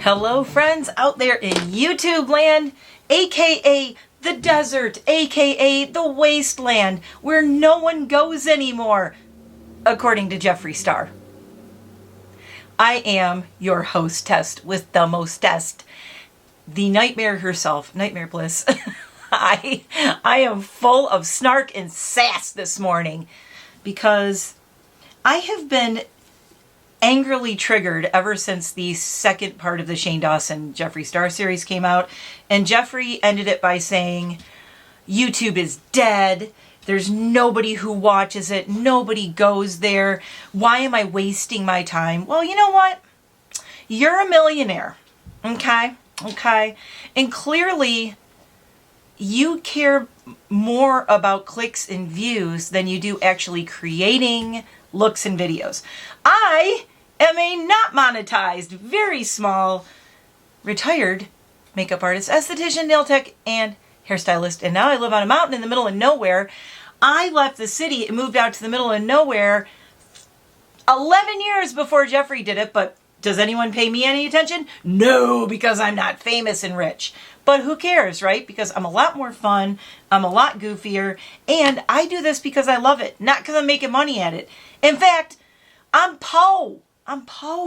Hello friends out there in YouTube land, aka the desert, aka the wasteland, where no one goes anymore, according to Jeffree Star. I am your hostess with the mostest, the nightmare herself, NiteMare Bliss. I am full of snark and sass this morning because I have been angrily triggered ever since the second part of the Shane Dawson Jeffree Star series came out, and Jeffree ended it by saying YouTube is dead, there's nobody who watches it, nobody goes there, why am I wasting my time? Well, you know what, you're a millionaire, okay, and clearly you care more about clicks and views than you do actually creating looks and videos. I am a not monetized, very small, retired makeup artist, esthetician, nail tech, and hairstylist, and now I live on a mountain in the middle of nowhere. I left the city and moved out to the middle of nowhere 11 years before Jeffree did it, but does anyone pay me any attention? No, because I'm not famous and rich. But who cares, right? Because I'm a lot more fun, I'm a lot goofier, and I do this because I love it, not because I'm making money at it. In fact, I'm po,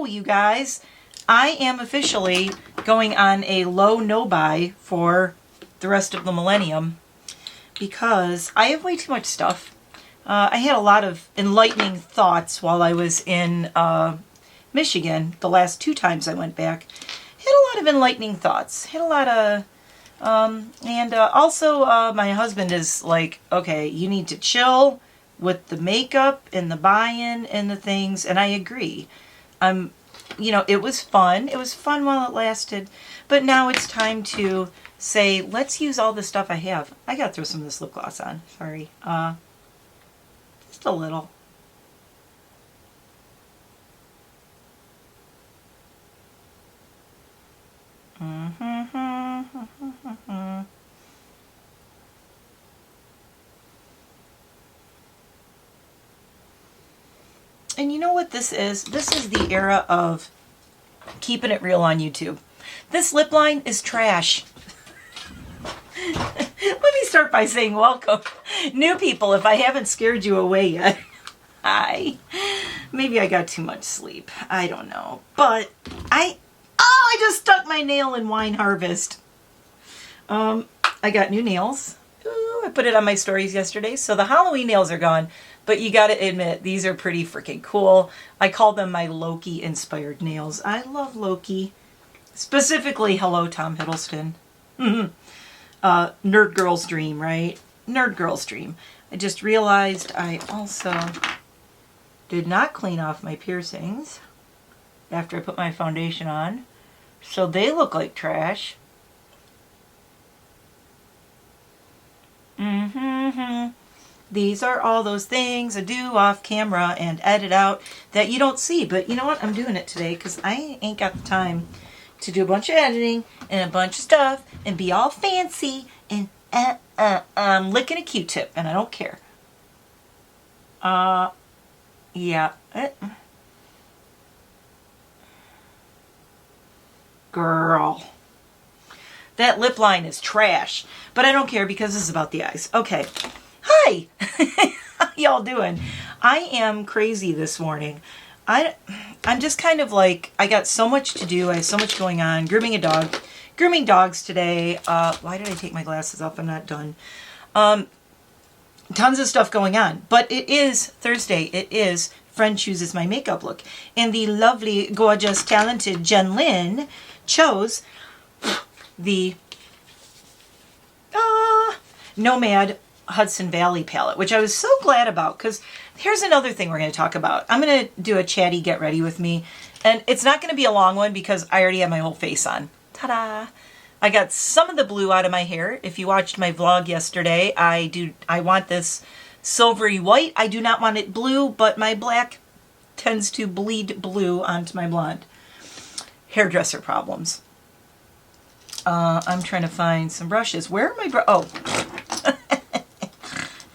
you guys. I am officially going on a low no-buy for the rest of the millennium because I have way too much stuff. I had a lot of enlightening thoughts while I was in Michigan the last 2 times I went back. Had a lot of enlightening thoughts. Had a lot of, also my husband is like, okay, you need to chill with the makeup and the buy-in and the things, and I agree. You know, it was fun. It was fun while it lasted, but now it's time to say, let's use all the stuff I have. I gotta throw some of this lip gloss on. Sorry. Just a little. And you know what this is? This is the era of keeping it real on YouTube. This lip line is trash. Let me start by saying welcome. New people, if I haven't scared you away yet. Hi. Maybe I got too much sleep. I don't know. But I just stuck my nail in Wine Harvest. I got new nails. Ooh, I put it on my stories yesterday. So the Halloween nails are gone. But you gotta admit, these are pretty freaking cool. I call them my Loki-inspired nails. I love Loki. Specifically, hello, Tom Hiddleston. Nerd girl's dream, right? Nerd girl's dream. I just realized I also did not clean off my piercings after I put my foundation on. So they look like trash. These are all those things I do off camera and edit out that you don't see. But you know what? I'm doing it today because I ain't got the time to do a bunch of editing and a bunch of stuff and be all fancy and I'm licking a Q-tip and I don't care. Yeah. Girl. That lip line is trash. But I don't care because this is about the eyes. Okay. Hi! How y'all doing? I am crazy this morning. I'm just kind of like, I got so much to do. I have so much going on. Grooming a dog. Grooming dogs today. Why did I take my glasses off? I'm not done. Tons of stuff going on. But it is Thursday. It is Friend Chooses My Makeup Look. And the lovely, gorgeous, talented Jenn chose the Nomad Hudson Valley Palette, which I was so glad about because here's another thing we're going to talk about. I'm going to do a chatty get ready with me, and it's not going to be a long one because I already have my whole face on. Ta-da! I got some of the blue out of my hair. If you watched my vlog yesterday, I want this silvery white. I do not want it blue, but my black tends to bleed blue onto my blonde. Hairdresser problems. I'm trying to find some brushes. Where are my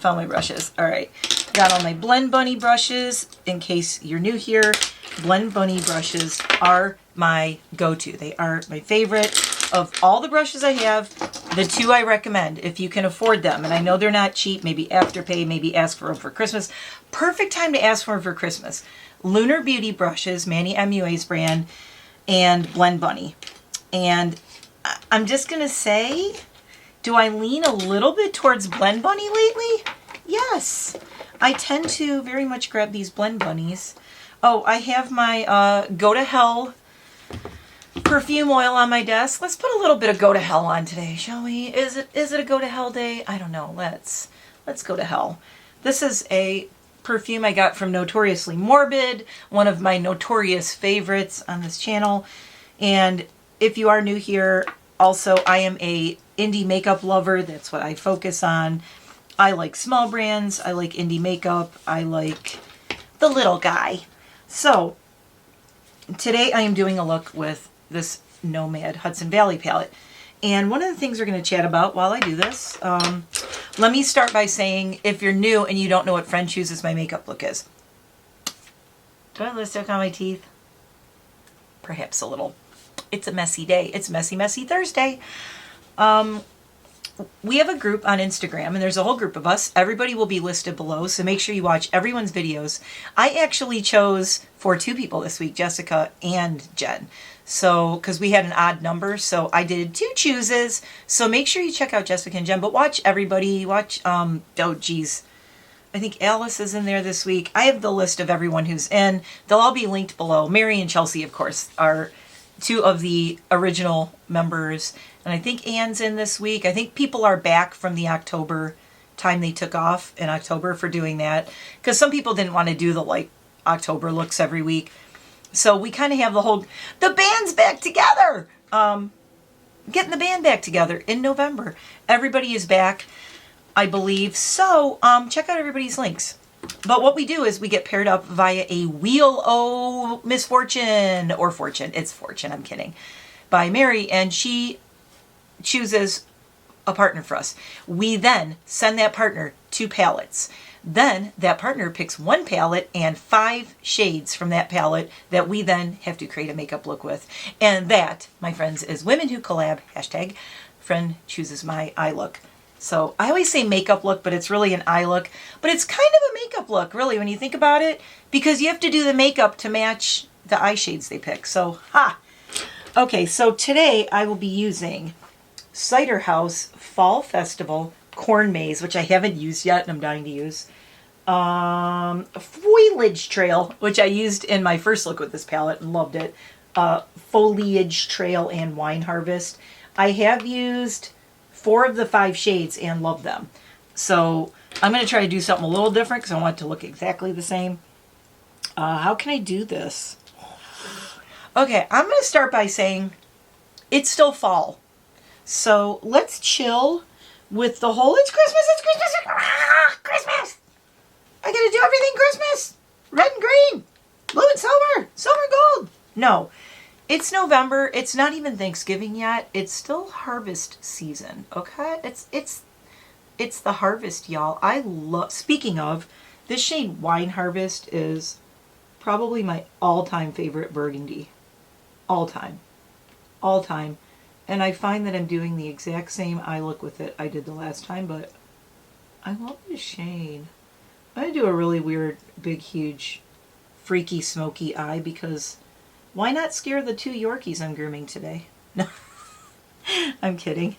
found my brushes. All right. Got all my Blend Bunny brushes. In case you're new here, Blend Bunny brushes are my go-to. They are my favorite. Of all the brushes I have, the two I recommend if you can afford them. And I know they're not cheap. Maybe Afterpay, maybe ask for them for Christmas. Perfect time to ask for them for Christmas. Lunar Beauty brushes, Manny MUA's brand, and Blend Bunny. And I'm just going to say, do I lean a little bit towards Blend Bunny lately? Yes. I tend to very much grab these Blend Bunnies. Oh, I have my Go to Hell perfume oil on my desk. Let's put a little bit of Go to Hell on today, shall we? Is it a Go to Hell day? I don't know. Let's go to hell. This is a perfume I got from Notoriously Morbid, one of my notorious favorites on this channel. And if you are new here, also I am a indie makeup lover. That's what I focus on. I like small brands. I like indie makeup. I like the little guy. So today I am doing a look with this Nomad Hudson Valley palette. And one of the things we're going to chat about while I do this, let me start by saying, if you're new and you don't know what Friend Chooses My Makeup Look is. Do I have lipstick on my teeth? Perhaps a little. It's a messy day. It's Messy, Messy Thursday. We have a group on Instagram, and there's a whole group of us. Everybody will be listed below, so make sure you watch everyone's videos. I actually chose for two people this week, Jessica and Jenn. So, because we had an odd number, so I did two chooses. So make sure you check out Jessica and Jenn, but watch everybody. Watch, oh geez. I think Alice is in there this week. I have the list of everyone who's in. They'll all be linked below. Mary and Chelsea, of course, are two of the original members. And I think Anne's in this week. I think people are back from the October time they took off in October for doing that. Because some people didn't want to do the like October looks every week. So we kind of have the band's back together. Getting the band back together in November. Everybody is back, I believe. So check out everybody's links. But what we do is we get paired up via a Wheel o' Misfortune, or Fortune. It's Fortune, I'm kidding. By Mary, and she chooses a partner for us. We then send that partner 2 palettes. Then that partner picks 1 palette and 5 shades from that palette that we then have to create a makeup look with. And that, my friends, is Women Who Collab, hashtag Friend Chooses My Eye Look. So I always say makeup look, but it's really an eye look. But it's kind of a makeup look, really, when you think about it, because you have to do the makeup to match the eye shades they pick. So, ha! Okay, so today I will be using Cider House Fall Festival Corn Maze, which I haven't used yet and I'm dying to use. Foliage Trail, which I used in my first look with this palette and loved it. Foliage Trail and Wine Harvest. I have used 4 of the 5 shades and love them. So I'm going to try to do something a little different because I want it to look exactly the same. How can I do this? Okay, I'm going to start by saying it's still fall. So let's chill with the whole, it's Christmas, Christmas. I got to do everything Christmas. Red and green, blue and silver, silver and gold. No, it's November. It's not even Thanksgiving yet. It's still harvest season, okay? It's the harvest, y'all. I love, speaking of, this shade Wine Harvest is probably my all-time favorite burgundy. All time. And I find that I'm doing the exact same eye look with it I did the last time, but I love this shade. I'm going to do a really weird, big, huge, freaky, smoky eye because why not scare the 2 Yorkies I'm grooming today? No, I'm kidding.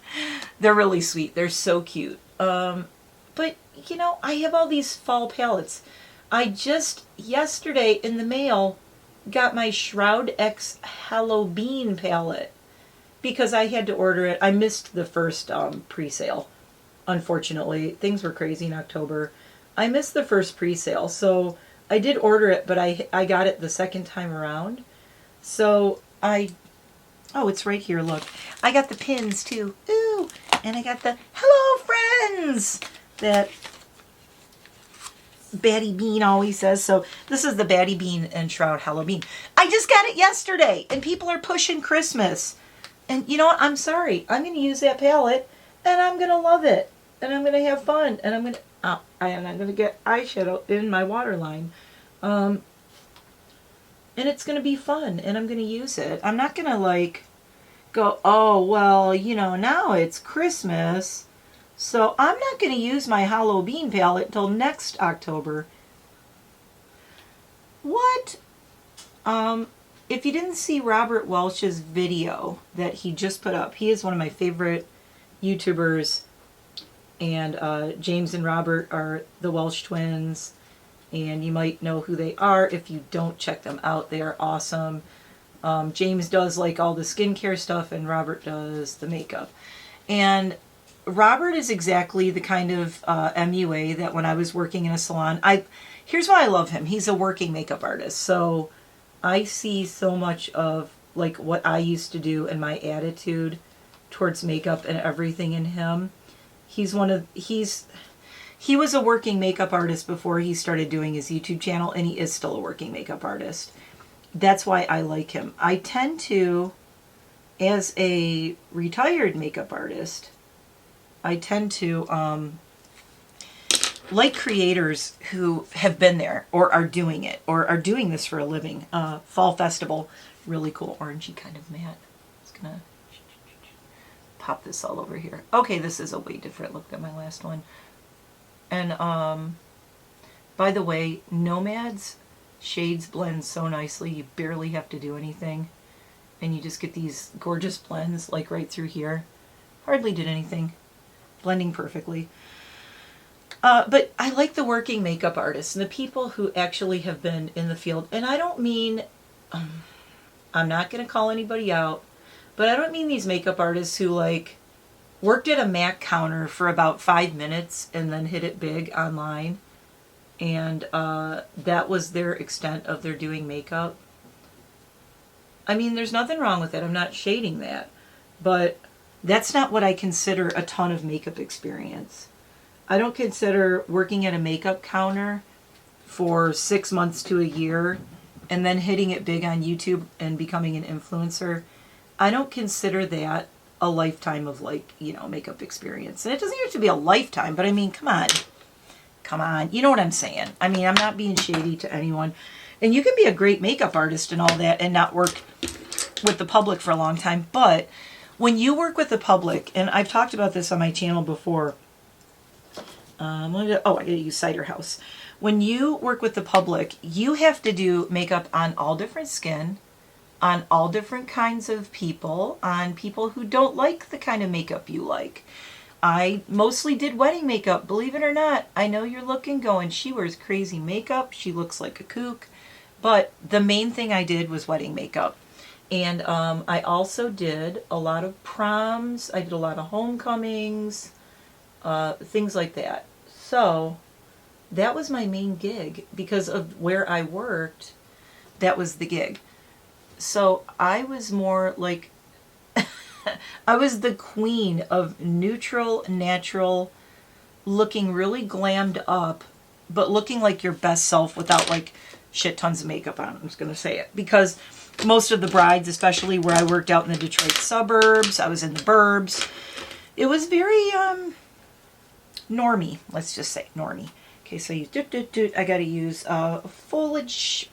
They're really sweet. They're so cute. But, you know, I have all these fall palettes. I just, yesterday in the mail, got my Shroud X Halloween palette because I had to order it. I missed the first pre-sale. Unfortunately, things were crazy in October. I missed the first pre-sale, so I did order it, but I got it the second time around. So oh, it's right here, look. I got the pins too. Ooh, and I got the Hello Friends that Batty Bean always says. So this is the Batty Bean and Shroud Halloween. I just got it yesterday, and people are pushing Christmas. And you know what? I'm sorry. I'm going to use that palette, and I'm going to love it, and I'm going to have fun, and I'm going to get eyeshadow in my waterline. and it's going to be fun, and I'm going to use it. I'm not going to like go, oh, well, you know, now it's Christmas, so I'm not going to use my Halloween palette until next October. What? If you didn't see Robert Welch's video that he just put up, he is one of my favorite YouTubers, and James and Robert are the Welch twins, and you might know who they are. If you don't, check them out. They are awesome. James does like all the skincare stuff, and Robert does the makeup. And Robert is exactly the kind of MUA that when I was working in a salon, here's why I love him. He's a working makeup artist, so I see so much of like what I used to do and my attitude towards makeup and everything in him. He was a working makeup artist before he started doing his YouTube channel, and he is still a working makeup artist. That's why I like him. I tend to, as a retired makeup artist, I tend to like creators who have been there or are doing it or are doing this for a living. Fall Festival, really cool orangey kind of matte. Just gonna pop this all over here. Okay, this is a way different look than my last one. And by the way, Nomad's shades blend so nicely, you barely have to do anything. And you just get these gorgeous blends like right through here. Hardly did anything. Blending perfectly. But I like the working makeup artists and the people who actually have been in the field. And I don't mean, I'm not going to call anybody out, but I don't mean these makeup artists who like worked at a Mac counter for about 5 minutes and then hit it big online. And that was their extent of their doing makeup. I mean, there's nothing wrong with it. I'm not shading that. But that's not what I consider a ton of makeup experience. I don't consider working at a makeup counter for 6 months to a year and then hitting it big on YouTube and becoming an influencer. I don't consider that a lifetime of like, you know, makeup experience. And it doesn't have to be a lifetime, but I mean, come on. Come on. You know what I'm saying? I mean, I'm not being shady to anyone. And you can be a great makeup artist and all that and not work with the public for a long time. But when you work with the public, and I've talked about this on my channel before, I gotta use Cider House. When you work with the public, you have to do makeup on all different skin, on all different kinds of people, on people who don't like the kind of makeup you like. I mostly did wedding makeup, believe it or not. I know you're looking going, she wears crazy makeup, she looks like a kook. But the main thing I did was wedding makeup. And I also did a lot of proms, I did a lot of homecomings, things like that. So that was my main gig because of where I worked. That was the gig. So I was more like, I was the queen of neutral, natural, looking really glammed up, but looking like your best self without like shit tons of makeup on. I'm just going to say it. Because most of the brides, especially where I worked out in the Detroit suburbs, I was in the burbs, it was very normie. Let's just say normie. Okay, so you I got to use foliage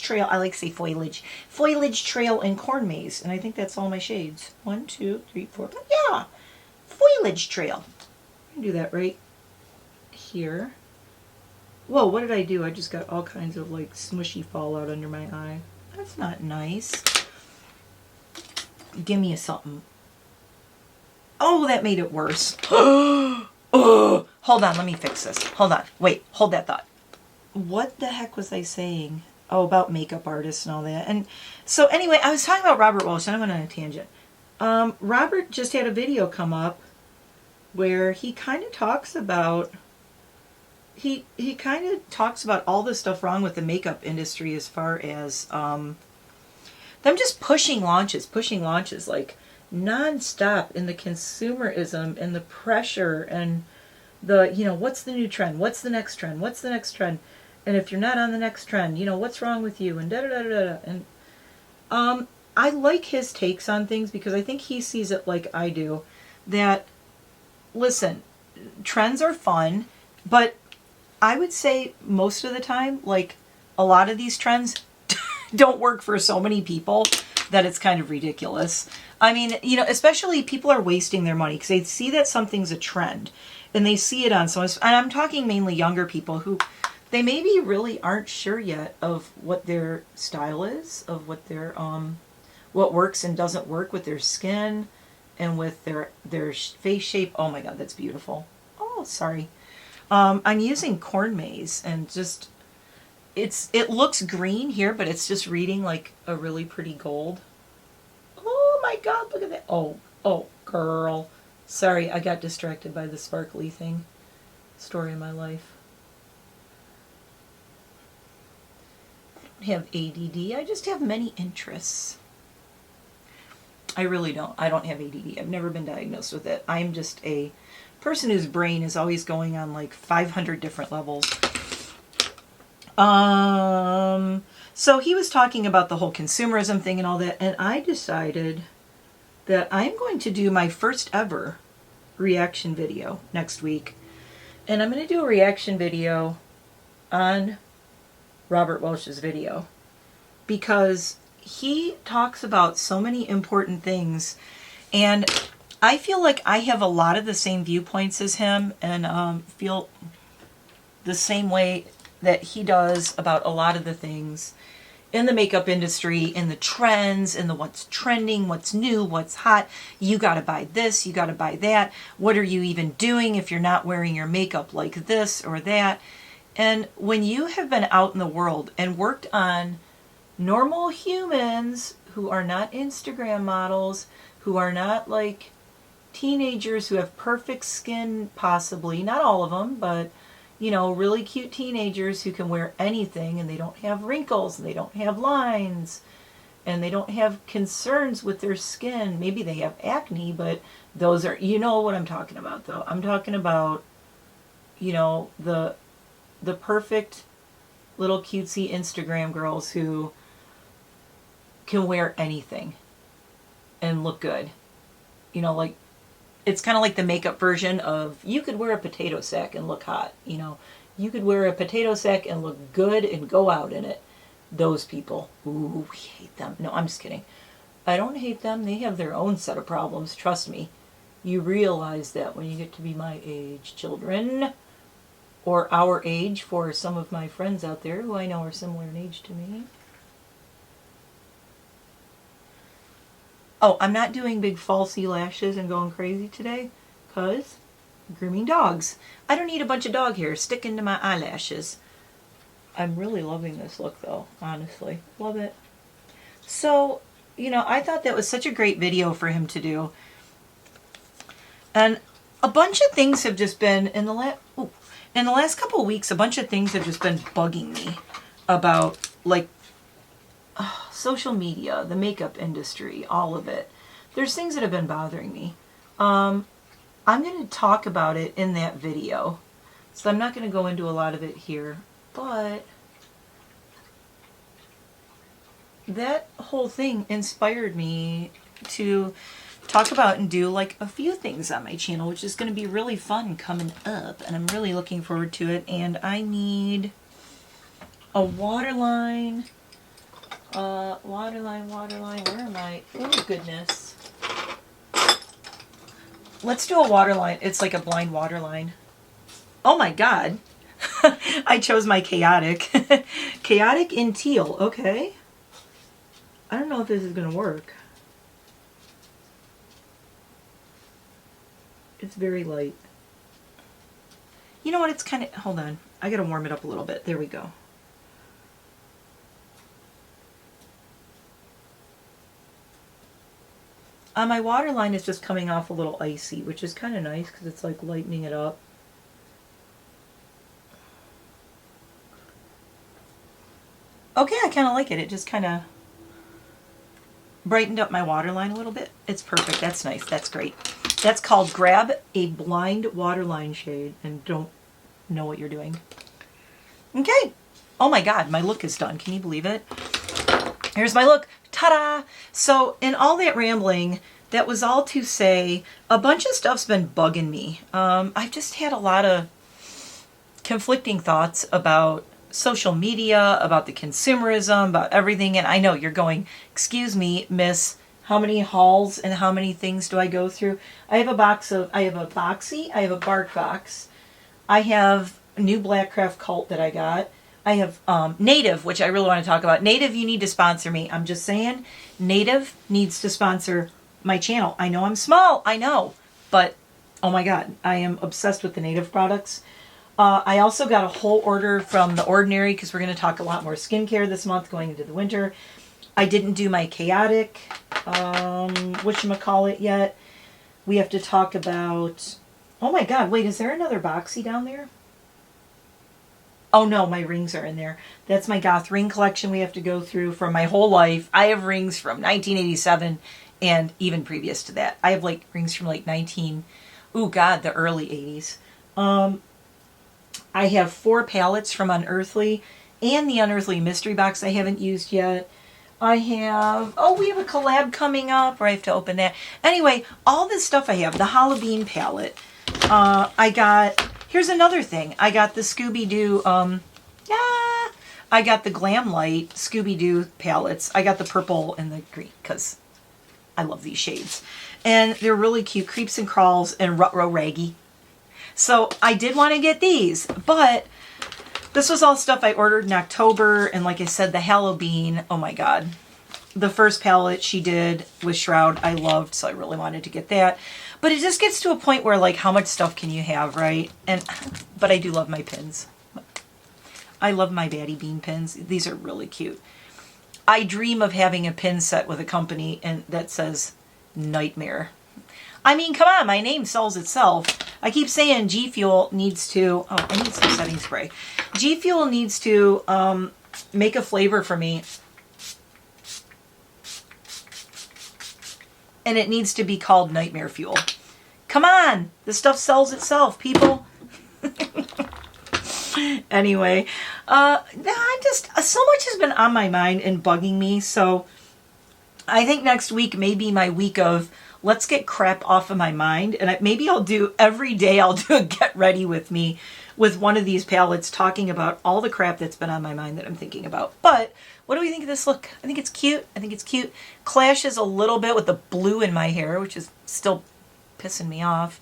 trail. I like to say foliage trail and corn maze, and I think that's all my shades. 1, 2, 3, 4. Yeah, foliage trail. I'm gonna do that right here. Whoa, what did I do? I just got all kinds of like smushy fallout under my eye. That's not nice. Give me a something. Oh, that made it worse. Oh, hold on, let me fix this. Hold on, wait, hold that thought. What the heck was I saying? Oh, about makeup artists and all that. And so anyway, I was talking about Robert Welch, and I went on a tangent. Robert just had a video come up where he kind of talks about, he kind of talks about all the stuff wrong with the makeup industry as far as them just pushing launches like non-stop in the consumerism and the pressure and the, you know, what's the new trend? What's the next trend? What's the next trend? And if you're not on the next trend, you know, what's wrong with you? And da-da-da-da-da. And I like his takes on things because I think he sees it like I do. That, listen, trends are fun, but I would say most of the time, like, a lot of these trends don't work for so many people that it's kind of ridiculous. I mean, you know, especially people are wasting their money because they see that something's a trend and they see it on someone. And I'm talking mainly younger people who they maybe really aren't sure yet of what their style is, of what their what works and doesn't work with their skin and with their face shape. Oh my God, that's beautiful. Oh, sorry. I'm using corn maze and just it looks green here, but it's just reading like a really pretty gold. Oh my God, look at that. Oh, girl. Sorry, I got distracted by the sparkly thing. Story of my life. I don't have ADD. I just have many interests. I really don't. I don't have ADD. I've never been diagnosed with it. I'm just a person whose brain is always going on like 500 different levels. So he was talking about the whole consumerism thing and all that, and I decided that I'm going to do my first ever reaction video next week. And I'm going to do a reaction video on Robert Welch's video because he talks about so many important things, and I feel like I have a lot of the same viewpoints as him and feel the same way that he does about a lot of the things in the makeup industry, in the trends, in the what's trending, what's new, what's hot. You got to buy this, you got to buy that. What are you even doing if you're not wearing your makeup like this or that? And when you have been out in the world and worked on normal humans who are not Instagram models, who are not like teenagers who have perfect skin, possibly, not all of them, but you know, really cute teenagers who can wear anything and they don't have wrinkles and they don't have lines and they don't have concerns with their skin. Maybe they have acne, but those are, you know what I'm talking about though. I'm talking about, you know, the perfect little cutesy Instagram girls who can wear anything and look good. You know, like, it's kind of like the makeup version of you could wear a potato sack and look hot. You know, you could wear a potato sack and look good and go out in it. Those people, ooh, we hate them. No, I'm just kidding. I don't hate them. They have their own set of problems. Trust me. You realize that when you get to be my age, children, or our age for some of my friends out there who I know are similar in age to me. Oh, I'm not doing big falsy lashes and going crazy today because grooming dogs. I don't need a bunch of dog hair sticking to my eyelashes. I'm really loving this look though, honestly. Love it. So, you know, I thought that was such a great video for him to do. And a bunch of things have just been, in the last couple of weeks, a bunch of things have just been bugging me about, like, social media, the makeup industry, all of it. There's things that have been bothering me. I'm going to talk about it in that video. So I'm not going to go into a lot of it here. But that whole thing inspired me to talk about and do like a few things on my channel, which is going to be really fun coming up. And I'm really looking forward to it. And I need a waterline. Waterline, where am I? Oh, goodness. Let's do a waterline. It's like a blind waterline. Oh my God. I chose my chaotic. Chaotic in teal. Okay. I don't know if this is going to work. It's very light. You know what? It's kind of... Hold on. I got to warm it up a little bit. There we go. My waterline is just coming off a little icy, which is kind of nice because it's like lightening it up. Okay, I kind of like it. It just kind of brightened up my waterline a little bit. It's perfect. That's nice. That's great. That's called grab a blind waterline shade and don't know what you're doing. Okay. Oh my God, my look is done. Can you believe it? Here's my look. Ta-da! So in all that rambling, that was all to say a bunch of stuff's been bugging me. I've just had a lot of conflicting thoughts about social media, about the consumerism, about everything. And I know you're going, excuse me, miss, how many hauls and how many things do I go through? I have a Boxy, I have a Bark Box. I have a new Blackcraft Cult that I got. I have Native, which I really want to talk about. Native, you need to sponsor me. I'm just saying, Native needs to sponsor my channel. I know I'm small, I know, but oh my God, I am obsessed with the Native products. I also got a whole order from The Ordinary because we're going to talk a lot more skincare this month going into the winter. I didn't do my chaotic, whatchamacallit yet. We have to talk about, oh my God, wait, is there another Boxy down there? Oh no, my rings are in there. That's my goth ring collection we have to go through from my whole life. I have rings from 1987 and even previous to that. I have like rings from like the early 80s. I have 4 palettes from Unearthly and the Unearthly Mystery Box I haven't used yet. I have, we have a collab coming up, or I have to open that. Anyway, all this stuff I have. The Halloween palette. I got, here's another thing. I got the Scooby-Doo, I got the Glam Light Scooby-Doo palettes. I got the purple and the green because I love these shades. And they're really cute. Creeps and Crawls and Rutro Raggy. So I did want to get these, but this was all stuff I ordered in October. And like I said, the Halloween, oh my God. The first palette she did with Shroud, I loved, so I really wanted to get that. But it just gets to a point where, like, how much stuff can you have, right? But I do love my pins. I love my Baddie Bean pins. These are really cute. I dream of having a pin set with a company and that says NiteMare. I mean, come on, my name sells itself. I keep saying G Fuel needs to, I need some setting spray. G Fuel needs to make a flavor for me. And it needs to be called Nightmare Fuel. Come on, this stuff sells itself, people. Anyway, I'm just, so much has been on my mind and bugging me. So I think next week may be my week of let's get crap off of my mind. And maybe I'll do, every day I'll do a get ready with me with one of these palettes talking about all the crap that's been on my mind that I'm thinking about. But what do we think of this look? I think it's cute. I think it's cute. Clashes a little bit with the blue in my hair, which is still pissing me off.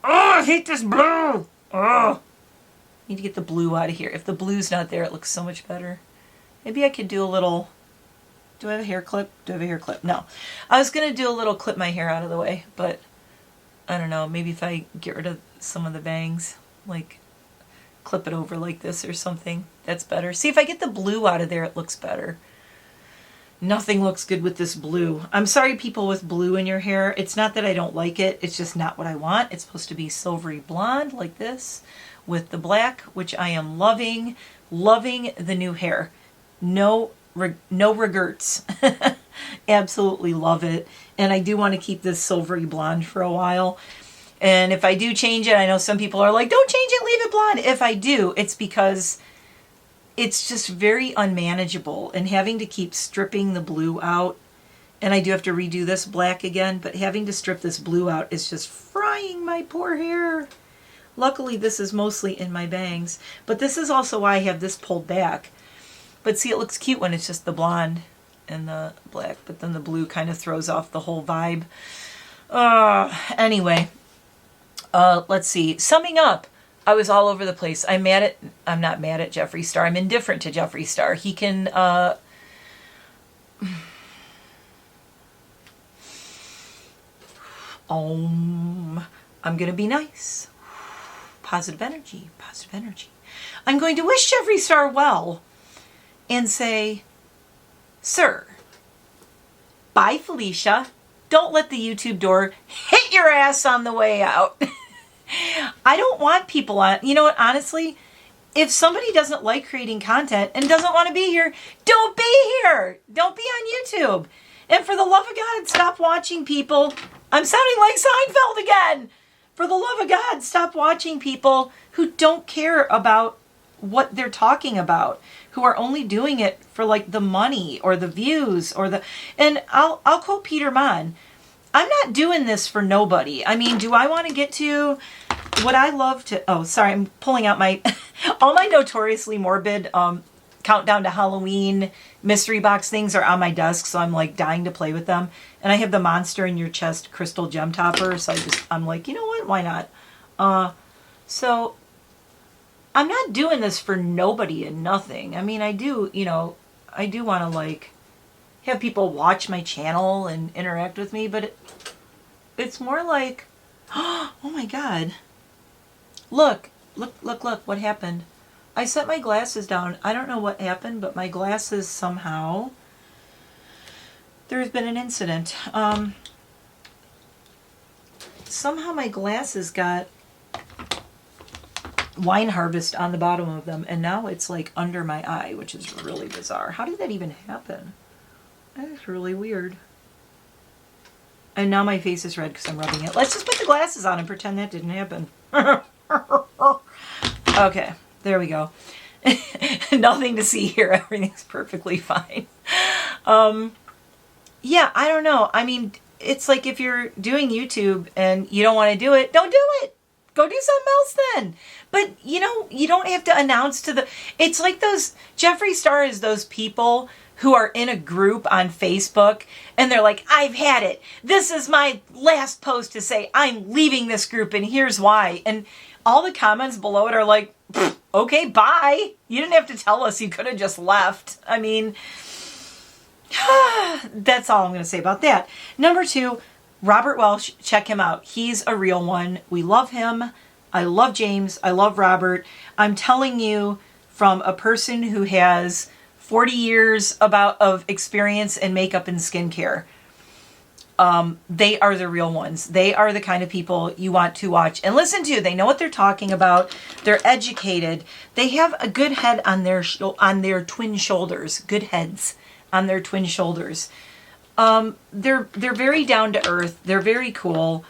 Oh, I hate this blue. Oh, need to get the blue out of here. If the blue's not there, it looks so much better. Maybe I could do a little, do I have a hair clip? Do I have a hair clip? No. I was going to do a little clip my hair out of the way, but I don't know. Maybe if I get rid of some of the bangs, like clip it over like this or something, that's better. See, if I get the blue out of there, it looks better. Nothing looks good with this blue. I'm sorry, people with blue in your hair. It's not that I don't like it. It's just not what I want. It's supposed to be silvery blonde like this with the black, which I am loving. Loving the new hair. No regrets. Absolutely love it. And I do want to keep this silvery blonde for a while. And if I do change it, I know some people are like, don't change it, leave it blonde. If I do, it's because it's just very unmanageable. And having to keep stripping the blue out, and I do have to redo this black again, but having to strip this blue out is just frying my poor hair. Luckily, this is mostly in my bangs. But this is also why I have this pulled back. But see, it looks cute when it's just the blonde and the black, but then the blue kind of throws off the whole vibe. Anyway, let's see. Summing up, I was all over the place. I'm not mad at Jeffree Star. I'm indifferent to Jeffree Star. He can, I'm going to be nice. Positive energy, positive energy. I'm going to wish Jeffree Star well and say, sir, bye Felicia. Don't let the YouTube door hit your ass on the way out. I don't want people on, you know what, honestly, if somebody doesn't like creating content and doesn't want to be here, don't be here. Don't be on YouTube. And for the love of God, stop watching people. I'm sounding like Seinfeld again. For the love of God, stop watching people who don't care about what they're talking about, who are only doing it for like the money or the views or the, and I'll quote Peter Mon. I'm not doing this for nobody. I mean, do I want to get to what I love to, oh, sorry, I'm pulling out my, all my notoriously morbid countdown to Halloween mystery box things are on my desk, so I'm like dying to play with them. And I have the Monster in Your Chest crystal gem topper, so I'm like, you know what, why not? So I'm not doing this for nobody and nothing. I mean, I do, you know, I do want to like have people watch my channel and interact with me, but it's more like, oh my God, look, what happened? I set my glasses down. I don't know what happened, but my glasses somehow, there's been an incident. Somehow my glasses got Wine Harvest on the bottom of them, and now it's like under my eye, which is really bizarre. How did that even happen? That is really weird. And now my face is red because I'm rubbing it. Let's just put the glasses on and pretend that didn't happen. Okay, there we go. Nothing to see here. Everything's perfectly fine. Yeah, I don't know. I mean, it's like if you're doing YouTube and you don't want to do it, don't do it. Go do something else then. But, you know, you don't have to announce to the... It's like those... Jeffree Star is those people who are in a group on Facebook and they're like, I've had it. This is my last post to say I'm leaving this group and here's why. And all the comments below it are like, okay, bye. You didn't have to tell us. You could have just left. I mean, that's all I'm going to say about that. Number 2, Robert Welsh, check him out. He's a real one. We love him. I love James. I love Robert. I'm telling you from a person who has 40 years of experience in makeup and skincare. They are the real ones. They are the kind of people you want to watch and listen to. They know what they're talking about. They're educated. They have a good head on their twin shoulders. Good heads on their twin shoulders. They're very down to earth. They're very cool.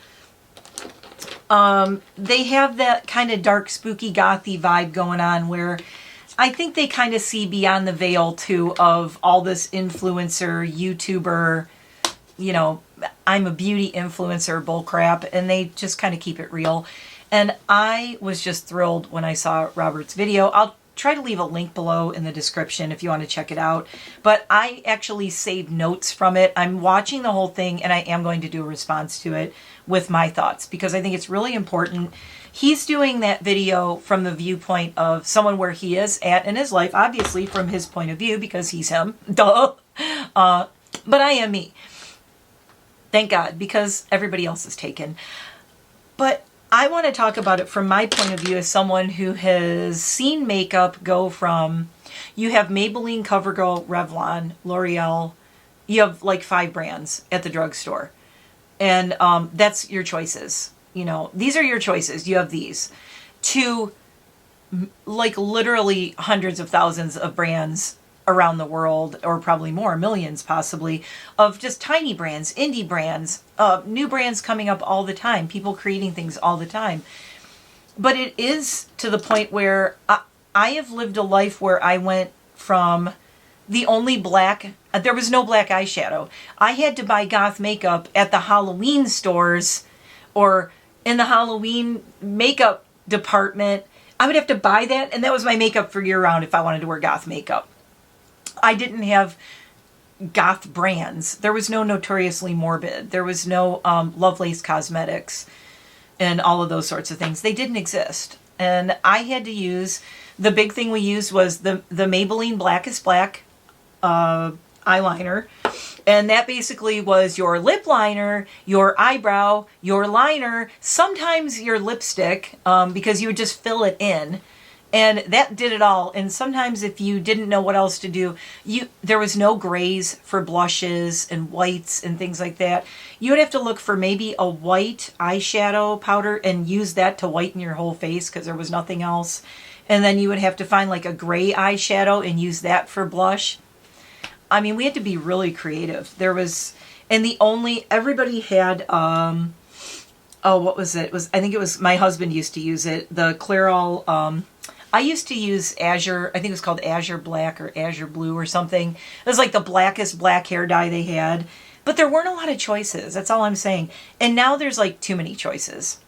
They have that kind of dark, spooky, gothy vibe going on where I think they kind of see beyond the veil too of all this influencer, YouTuber, you know, I'm a beauty influencer bullcrap, and they just kind of keep it real. And I was just thrilled when I saw Robert's video. I'll try to leave a link below in the description if you want to check it out. But I actually saved notes from it. I'm watching the whole thing and I am going to do a response to it with my thoughts because I think it's really important. He's doing that video from the viewpoint of someone where he is at in his life, obviously from his point of view because he's him. Duh. But I am me. Thank God, because everybody else is taken. But I want to talk about it from my point of view as someone who has seen makeup go from, you have Maybelline, CoverGirl, Revlon, L'Oreal, you have like 5 brands at the drugstore. And that's your choices. You know, these are your choices. You have these. To like literally hundreds of thousands of brands around the world, or probably more, millions possibly, of just tiny brands, indie brands, new brands coming up all the time, people creating things all the time. But it is to the point where I have lived a life where I went from the only black, there was no black eyeshadow. I had to buy goth makeup at the Halloween stores or in the Halloween makeup department. I would have to buy that, and that was my makeup for year round if I wanted to wear goth makeup. I didn't have goth brands. There was no Notoriously Morbid. There was no Lovelace Cosmetics and all of those sorts of things. They didn't exist. And I had to use, the big thing we used was the Maybelline Blackest Black eyeliner. And that basically was your lip liner, your eyebrow, your liner, sometimes your lipstick, because you would just fill it in. And that did it all. And sometimes if you didn't know what else to do, there was no grays for blushes and whites and things like that. You would have to look for maybe a white eyeshadow powder and use that to whiten your whole face because there was nothing else. And then you would have to find like a gray eyeshadow and use that for blush. I mean, we had to be really creative. There was, and everybody had, oh, what was it? I think it was, my husband used to use it, the Clairol, I used to use Azure, I think it was called Azure Black or Azure Blue or something. It was like the blackest black hair dye they had. But there weren't a lot of choices. That's all I'm saying. And now there's like too many choices.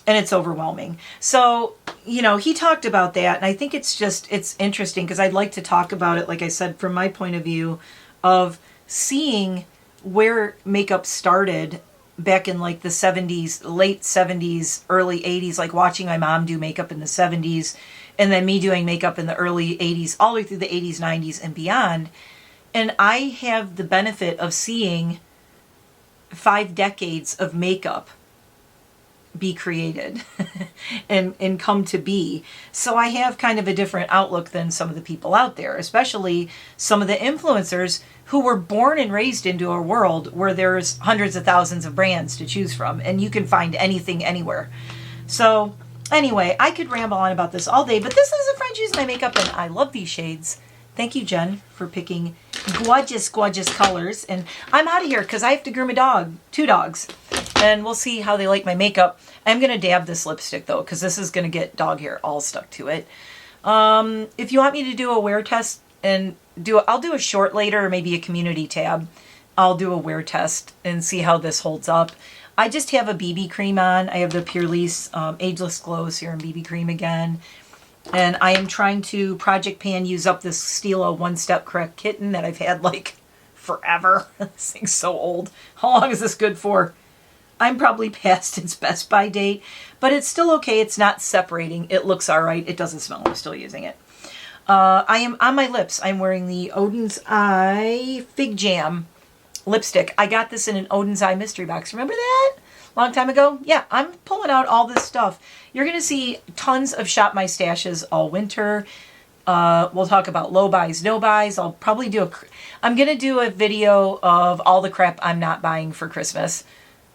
and it's overwhelming. So, you know, he talked about that, and I think it's interesting because I'd like to talk about it, like I said, from my point of view of seeing where makeup started back in like the 70s, late 70s, early 80s, like watching my mom do makeup in the 70s, and then me doing makeup in the early 80s, all the way through the 80s, 90s, and beyond. And I have the benefit of seeing 5 decades of makeup be created and come to be. So I have kind of a different outlook than some of the people out there, especially some of the influencers who were born and raised into a world where there's hundreds of thousands of brands to choose from, and you can find anything anywhere. So anyway, I could ramble on about this all day, but this is a friend choose my makeup, and I love these shades. Thank you, Jen, for picking gorgeous, gorgeous colors. And I'm out of here because I have to groom a dog, 2 dogs. And we'll see how they like my makeup. I'm going to dab this lipstick, though, because this is going to get dog hair all stuck to it. If you want me to do a wear test, and I'll do a short later, or maybe a community tab. I'll do a wear test and see how this holds up. I just have a BB cream on. I have the Purelisse Ageless Glow Serum BB Cream again. And I am trying to Project Pan use up this Stila One Step Correct Kitten that I've had like forever. This thing's so old. How long is this good for? I'm probably past its best by date, but it's still okay. It's not separating. It looks all right. It doesn't smell. I'm still using it. I am on my lips. I'm wearing the Odin's Eye Fig Jam lipstick. I got this in an Odin's Eye mystery box. Remember that? Long time ago? Yeah, I'm pulling out all this stuff. You're going to see tons of Shop My Stashes all winter. We'll talk about low buys, no buys. I'll probably I'm going to do a video of all the crap I'm not buying for Christmas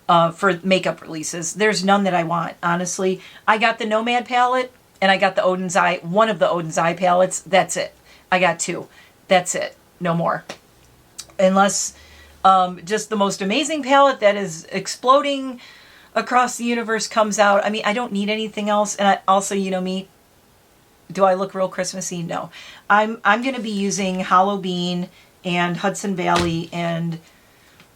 for makeup releases. There's none that I want, honestly. I got the Nomad palette and I got the Odin's Eye, one of the Odin's Eye palettes. That's it. I got 2. That's it. No more. Unless just the most amazing palette that is exploding across the universe comes out. I mean, I don't need anything else. And I also, you know me, do I look real Christmassy? No. I'm going to be using Hollow Bean and Hudson Valley and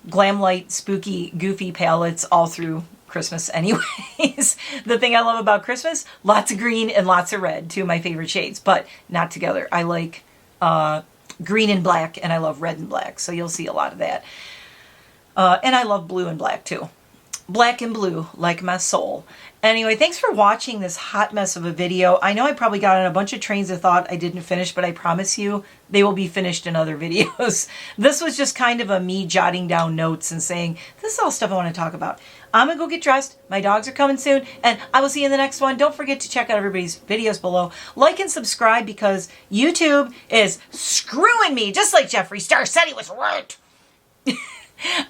Glamlight Spooky Goofy palettes all through Christmas anyways. The thing I love about Christmas, lots of green and lots of red, 2 of my favorite shades, but not together. I like green and black, and I love red and black, so you'll see a lot of that. And I love blue and black too. Black and blue, like my soul. Anyway, thanks for watching this hot mess of a video. I know I probably got on a bunch of trains of thought I didn't finish, but I promise you they will be finished in other videos. This was just kind of a me jotting down notes and saying, this is all stuff I want to talk about. I'm going to go get dressed. My dogs are coming soon, and I will see you in the next one. Don't forget to check out everybody's videos below. Like and subscribe because YouTube is screwing me, just like Jeffree Star said he was right.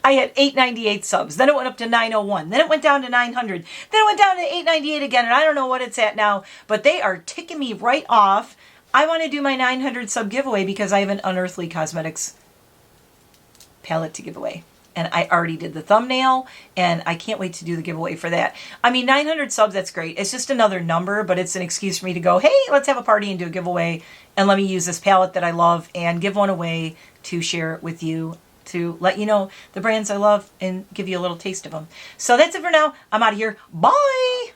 I had 898 subs. Then it went up to 901. Then it went down to 900. Then it went down to 898 again, and I don't know what it's at now, but they are ticking me right off. I want to do my 900 sub giveaway because I have an Unearthly Cosmetics palette to give away. And I already did the thumbnail, and I can't wait to do the giveaway for that. I mean, 900 subs, that's great. It's just another number, but it's an excuse for me to go, hey, let's have a party and do a giveaway, and let me use this palette that I love and give one away to share with you, to let you know the brands I love and give you a little taste of them. So that's it for now. I'm out of here. Bye!